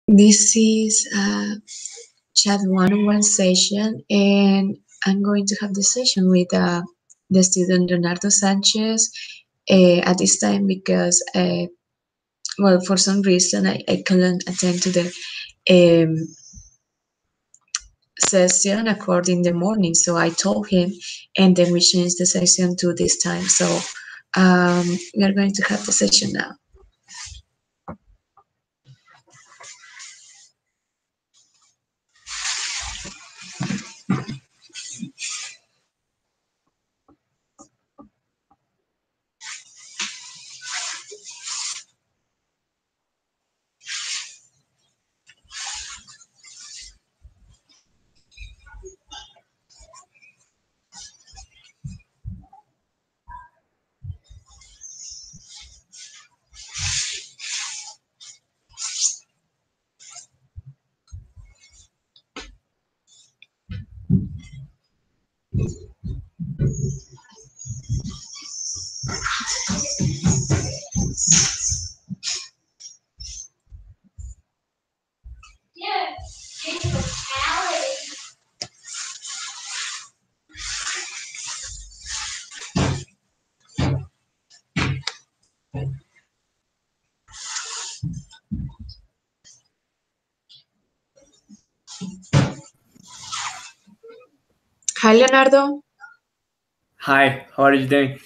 This is a chat one-on-one session, and I'm going to have the session with the student Leonardo Sanchez at this time because, well, for some reason I couldn't attend to the um, session according the morning. So I told him, and then we changed the session to this time. So we are going to have the session now. Hi, Leonardo. Hi, how are you doing?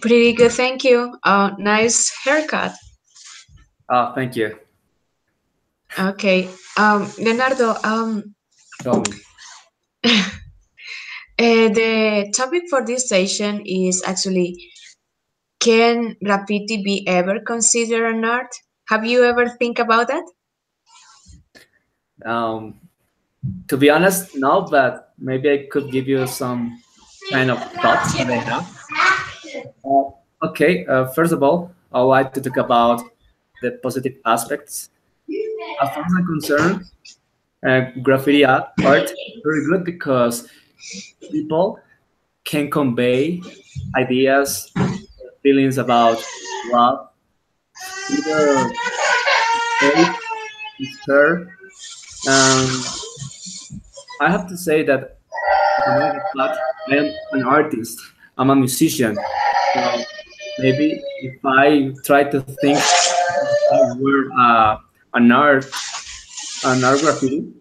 Pretty good, thank you. Nice haircut. Oh, thank you. Okay. Leonardo, Tell me. the topic for this session is actually, can graffiti be ever considered an art? Have you ever think about that? Um, to be honest, no, but maybe I could give you some kind of thoughts that I have. Uh, okay, first of all, I would like to talk about the positive aspects. As far as I'm concerned, graffiti art is very good because people can convey ideas, feelings about love, either hate, despair. Um, I have to say that as a matter of fact, I am an artist. I'm a musician. So maybe if I try to think if I were an art graffiti,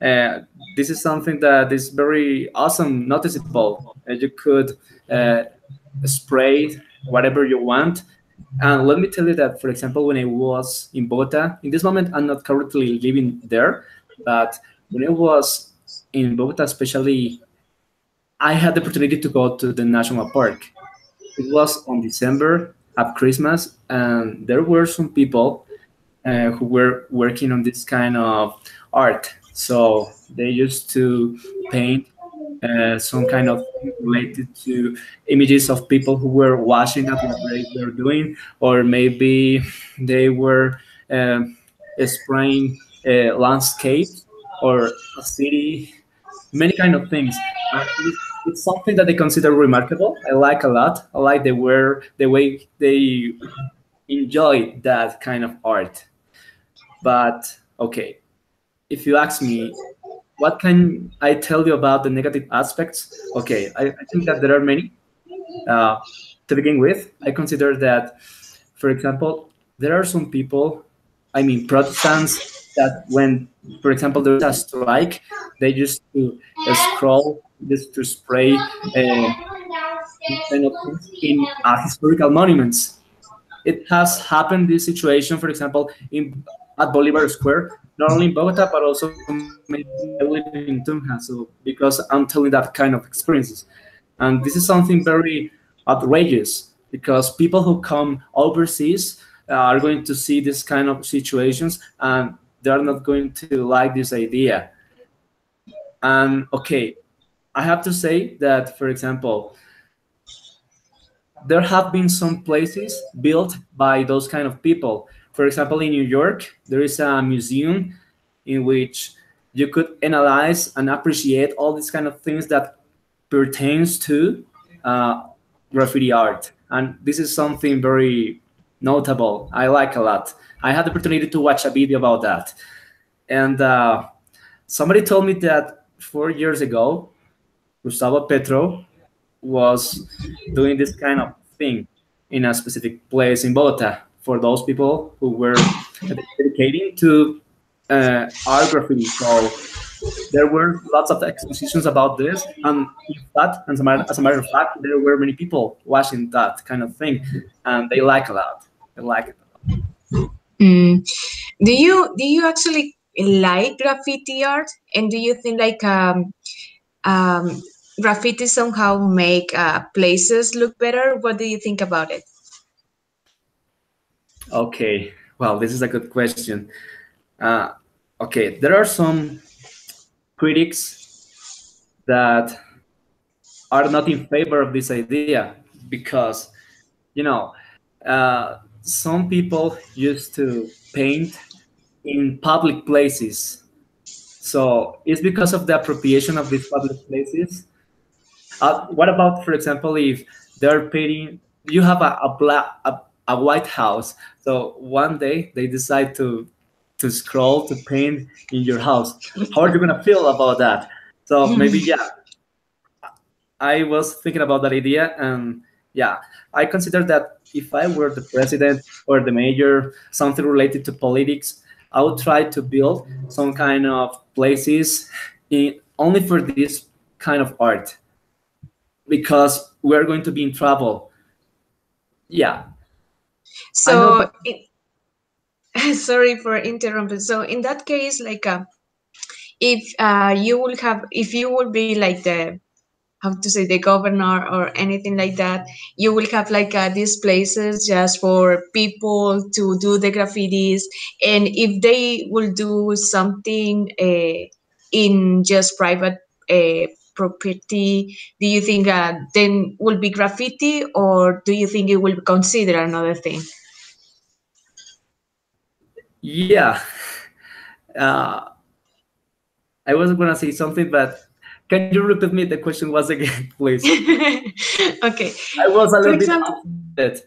uh, this is something that is very awesome, noticeable. You could uh, spray whatever you want. And let me tell you that, for example, when I was in Bogota, in this moment, I'm not currently living there, but when I was in Bogota, especially, I had the opportunity to go to the national park. It was on December at Christmas, and there were some people who were working on this kind of art. So they used to paint some kind of thing related to images of people who were washing at what they were doing, or maybe they were um spraying landscapes or a city, many kind of things. It's something that they consider remarkable. I like a lot. I like the way they enjoy that kind of art. But okay, if you ask me, what can I tell you about the negative aspects? Okay, I think that there are many. Uh, to begin with, I consider that, for example, there are some people, I mean, Protestants, that when, for example, there's a strike, they used to scroll, just to spray these kind of things in historical monuments. It has happened, this situation, for example, in at Bolivar Square, not only in Bogota, but also maybe I live in Tunja, so because I'm telling that kind of experiences. And this is something very outrageous because people who come overseas are going to see this kind of situations, and they're not going to like this idea. And okay, I have to say that, for example, there have been some places built by those kind of people. For example, in New York, there is a museum in which you could analyze and appreciate all these kind of things that pertains to uh, graffiti art. And this is something very notable. I like a lot. I had the opportunity to watch a video about that, and somebody told me that 4 years ago, Gustavo Petro was doing this kind of thing in a specific place in Bogota for those people who were dedicating to art graffiti. So there were lots of expositions about this, and in fact, as a matter of fact, there were many people watching that kind of thing, and they like a lot. They like it. Mm. Do you actually like graffiti art? And do you think like um, graffiti somehow make places look better? What do you think about it? Okay, well, this is a good question. Uh, okay, there are some critics that are not in favor of this idea because you know some people used to paint in public places. So it's because of the appropriation of these public places. What about, for example, if they're painting, you have a White House. So one day they decide to scroll to paint in your house. How are you gonna feel about that? So maybe yeah, I was thinking about that idea, and yeah, I consider that if I were the president or the mayor, something related to politics, I would try to build some kind of places only for this kind of art because we're going to be in trouble. Yeah, I know So, that. sorry for interrupting. So, in that case, like, if you will be like the how to say the governor or anything like that, you will have like these places just for people to do the graffitis, and if they will do something in just private property, do you think then will be graffiti, or do you think it will consider another thing? Yeah, uh, I was gonna say something, but can you repeat me the question once again, please? Okay, I was a for little bit example, upset.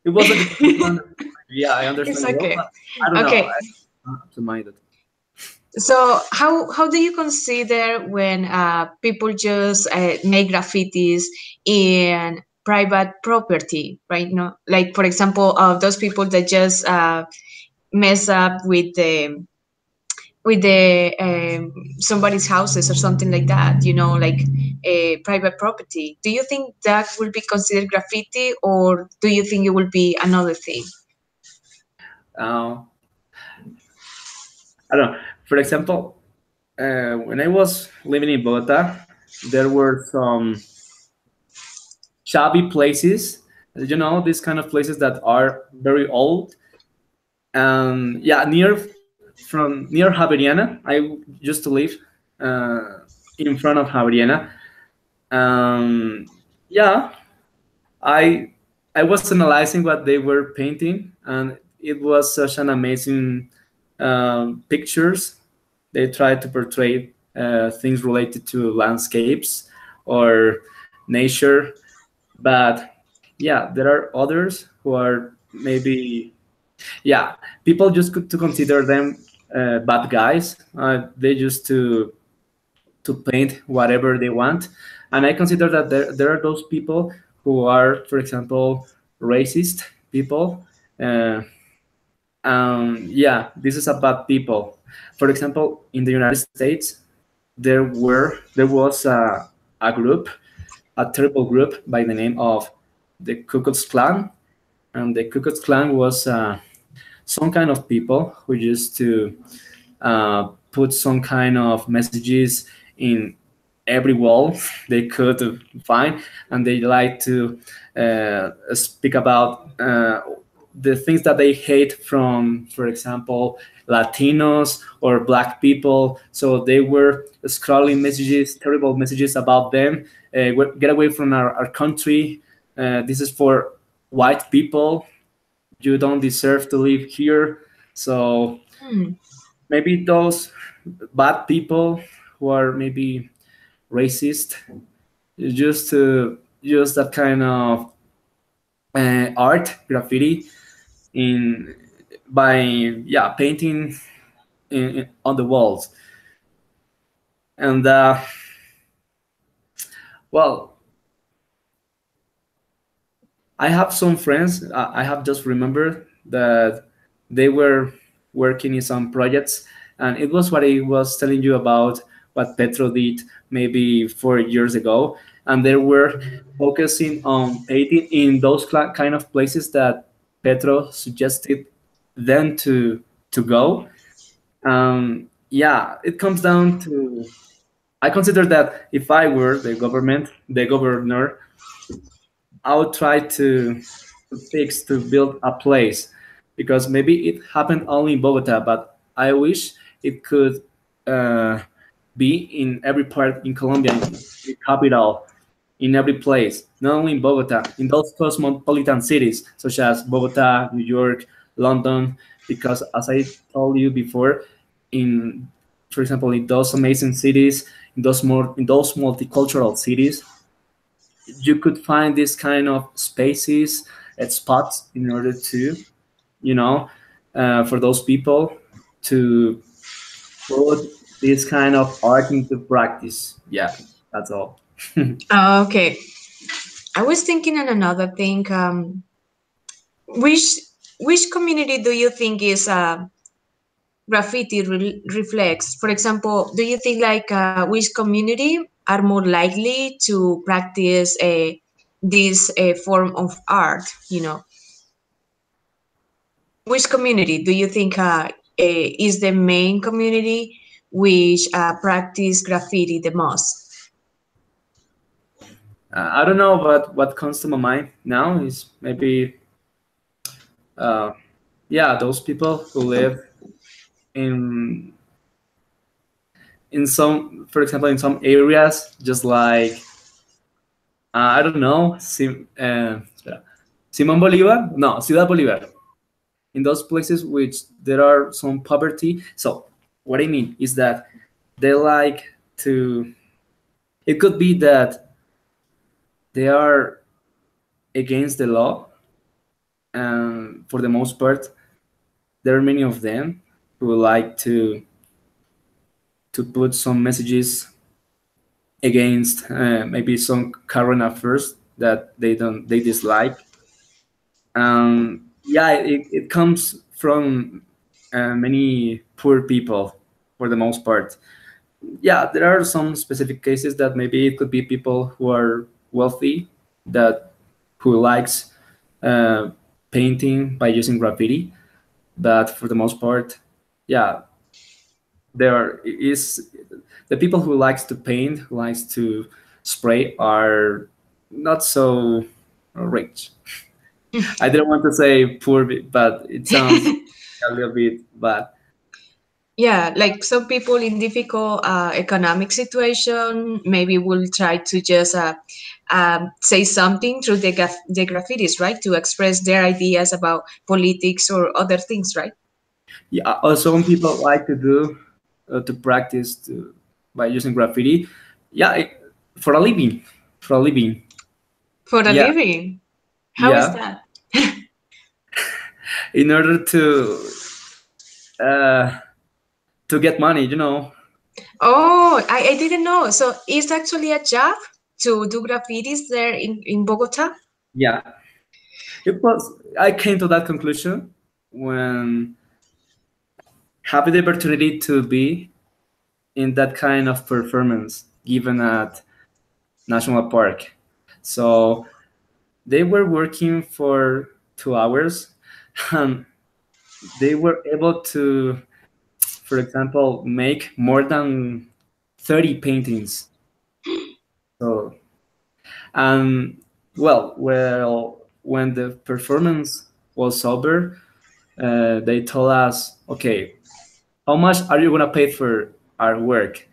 It wasn't difficult to understand. Yeah, I it's understand well, okay. but I don't know. Okay, I'm not to mind it. so how do you consider when people just make graffitis in private property, right? No, like for example, those people that just mess up with the somebody's houses or something like that, like a private property. Do you think that will be considered graffiti, or do you think it will be another thing? Uh, I don't know. For example, when I was living in Bogota, there were some shabby places. These kind of places that are very old. Yeah, near Javeriana, I used to live uh, in front of Javeriana. Um, yeah, I I was analyzing what they were painting, and it was such an amazing pictures. They tried to portray things related to landscapes or nature, but yeah, there are others who are maybe yeah, people just to consider them bad guys. They used to paint whatever they want. And I consider that there are those people who are, for example, racist people. Uh, yeah, this is about people. For example, in the United States, there was a group, a terrible group by the name of the Ku Klux Klan, and the Ku Klux Klan was some kind of people who used to put some kind of messages in every wall they could find, and they like to speak about the things that they hate from, for example, Latinos or Black people. So they were scrolling messages, terrible messages about them. Get away from our country. This is for white people. You don't deserve to live here. So Hmm. maybe those bad people who are maybe racist just to use that kind of art graffiti in by painting on the walls. And well, I have some friends. I have just remembered that they were working in some projects, and it was what I was telling you about what Petro did maybe 4 years ago, and they were focusing on painting in those kind of places that Petro suggested them to go. Yeah, it comes down to, I consider that if I were the government, the governor, I would try to fix to build a place, because maybe it happened only in Bogota, but I wish it could uh, be in every part in Colombia, in the capital, in every place, not only in Bogota, in those cosmopolitan cities such as Bogota, New York, London, because as I told you before, in, for example, in those amazing cities, in those multicultural cities, you could find this kind of spaces and spots in order to, you know, for those people to put this kind of art into practice. Yeah, that's all. Okay. I was thinking on another thing. Which which community do you think is graffiti reflects? For example, do you think like which community are more likely to practice this form of art? You know, which community do you think is the main community which practice graffiti the most? I don't know, but what comes to my mind now is maybe, uh, yeah, those people who live in some, for example, in some areas, just like I don't know, espera, Simón Bolívar, no, Ciudad Bolívar, in those places which there are some poverty. So what I mean is that they like to. It could be that they are against the law, and for the most part, there are many of them who like to put some messages against maybe some current affairs that they dislike. Yeah, it comes from many poor people for the most part. Yeah, there are some specific cases that maybe it could be people who are wealthy, that who likes uh, painting by using graffiti, but for the most part, yeah, there is the people who likes to paint, who likes to spray, are not so rich. I didn't want to say poor, but it sounds a little bit bad. Yeah, like some people in difficult economic situation maybe will try to just say something through the graffitis, right? To express their ideas about politics or other things, right? Yeah, some people like to do to practice by using graffiti. Yeah, for a living, for a living. For a Yeah, living. How is yeah. that? In order uh, to get money, you know. Oh, I didn't know. So it's actually a job to do graffitis there in Bogota? Yeah, it was. I came to that conclusion when having the opportunity to be in that kind of performance given at National Park. So they were working for 2 hours, and they were able to, for example, make more than 30 paintings. So, and when the performance was over, they told us, okay, how much are you gonna pay for our work?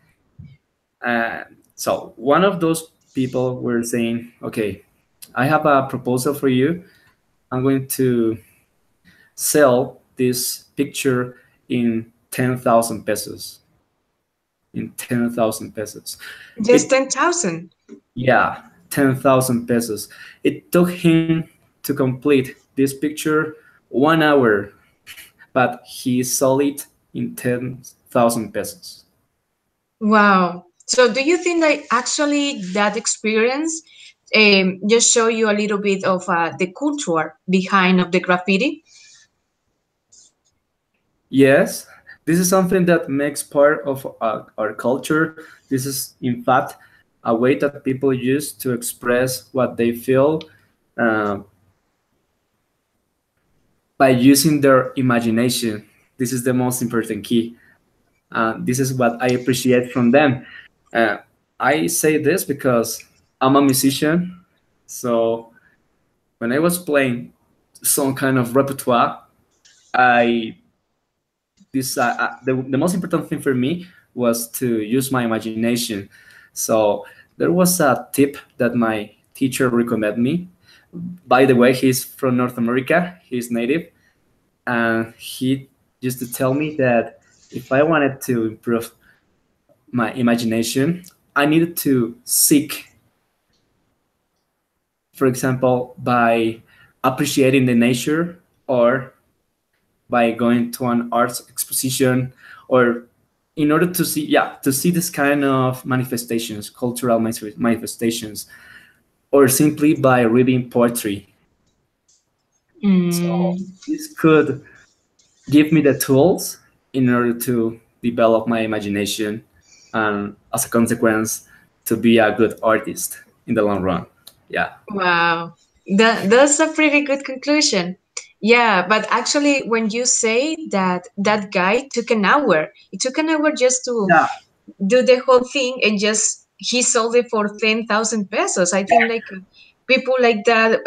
Uh, so one of those people were saying, okay, I have a proposal for you. I'm going to sell this picture in 10,000 pesos. In 10,000 pesos. Just It 10,000. Yeah, 10,000 pesos. It took him to complete this picture 1 hour, but he sold it in 10,000 pesos. Wow. So do you think that actually that experience just show you a little bit of the culture behind of the graffiti? Yes, this is something that makes part of our culture. This is, in fact, a way that people use to express what they feel uh, by using their imagination. This is the most important key. This is what I appreciate from them. Uh, I say this because I'm a musician. So when I was playing some kind of repertoire, I the most important thing for me was to use my imagination. So there was a tip that my teacher recommended me. By the way, he's from North America. He's native, and he used to tell me that if I wanted to improve my imagination, I needed to seek, for example, by appreciating the nature, or by going to an arts exposition, or in order to see, yeah, to see this kind of manifestations, cultural manifestations, or simply by reading poetry. Mm, So this could give me the tools in order to develop my imagination, and as a consequence, to be a good artist in the long run. Yeah. wow. That's a pretty good conclusion. Yeah, but actually when you say that that guy took an hour, it took an hour just to Yeah. do the whole thing and just he sold it for 10,000 pesos. I think like people like that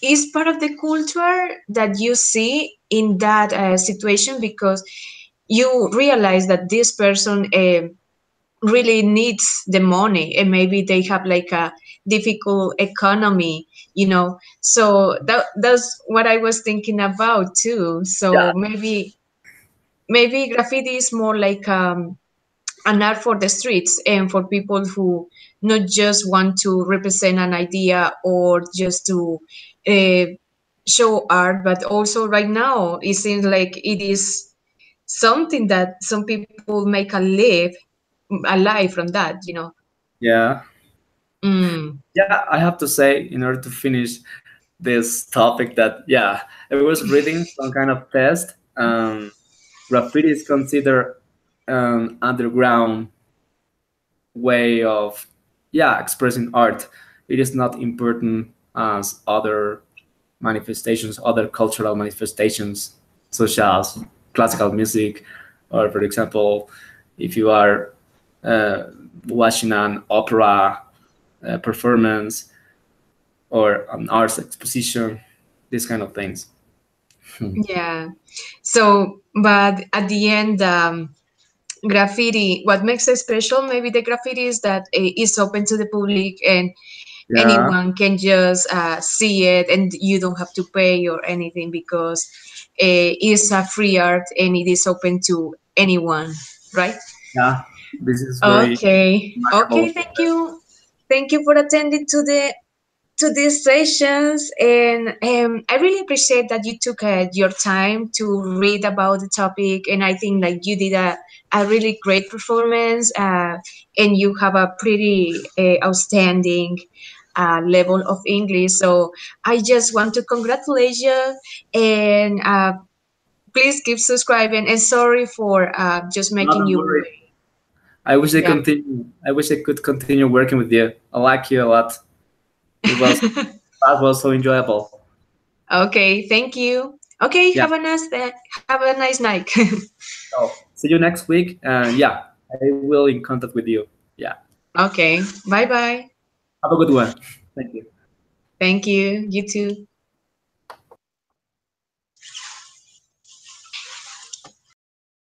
is part of the culture that you see in that situation because you realize that this person really needs the money and maybe they have like a difficult economy, you know. So that's what I was thinking about too. Yeah. So maybe graffiti is more like an art for the streets and for people who not just want to represent an idea or just to uh, show art, but also right now it seems like it is something that some people make a life from that, you know. Yeah. Mm, Yeah, I have to say, in order to finish this topic, that yeah, I was reading some kind of test. Graffiti is considered an underground way of, yeah, expressing art. It is not important as other manifestations, other cultural manifestations, such as classical music, or for example, if you are uh, watching an opera performance or an arts exposition, these kind of things. yeah. So, but at the end, graffiti, what makes it special, maybe the graffiti is that it's open to the public and Yeah, anyone can just see it and you don't have to pay or anything because it's a free art and it is open to anyone, right? yeah, this is very Okay, okay, remarkable. thank you for attending to these sessions, and I really appreciate that you took your time to read about the topic, and I think like you did a really great performance, and you have a pretty outstanding level of English. So I just want to congratulate you, and please keep subscribing. And sorry for just No, making don't you worry. wait. I wish I Yeah. continue. I wish I could continue working with you. I like you a lot. It was That was so enjoyable. Okay, thank you. Okay, Yeah. have a nice night. So see you next week. And yeah, I will in contact with you. Yeah. Okay, bye bye. Have a good one. Thank you. Thank you. You too.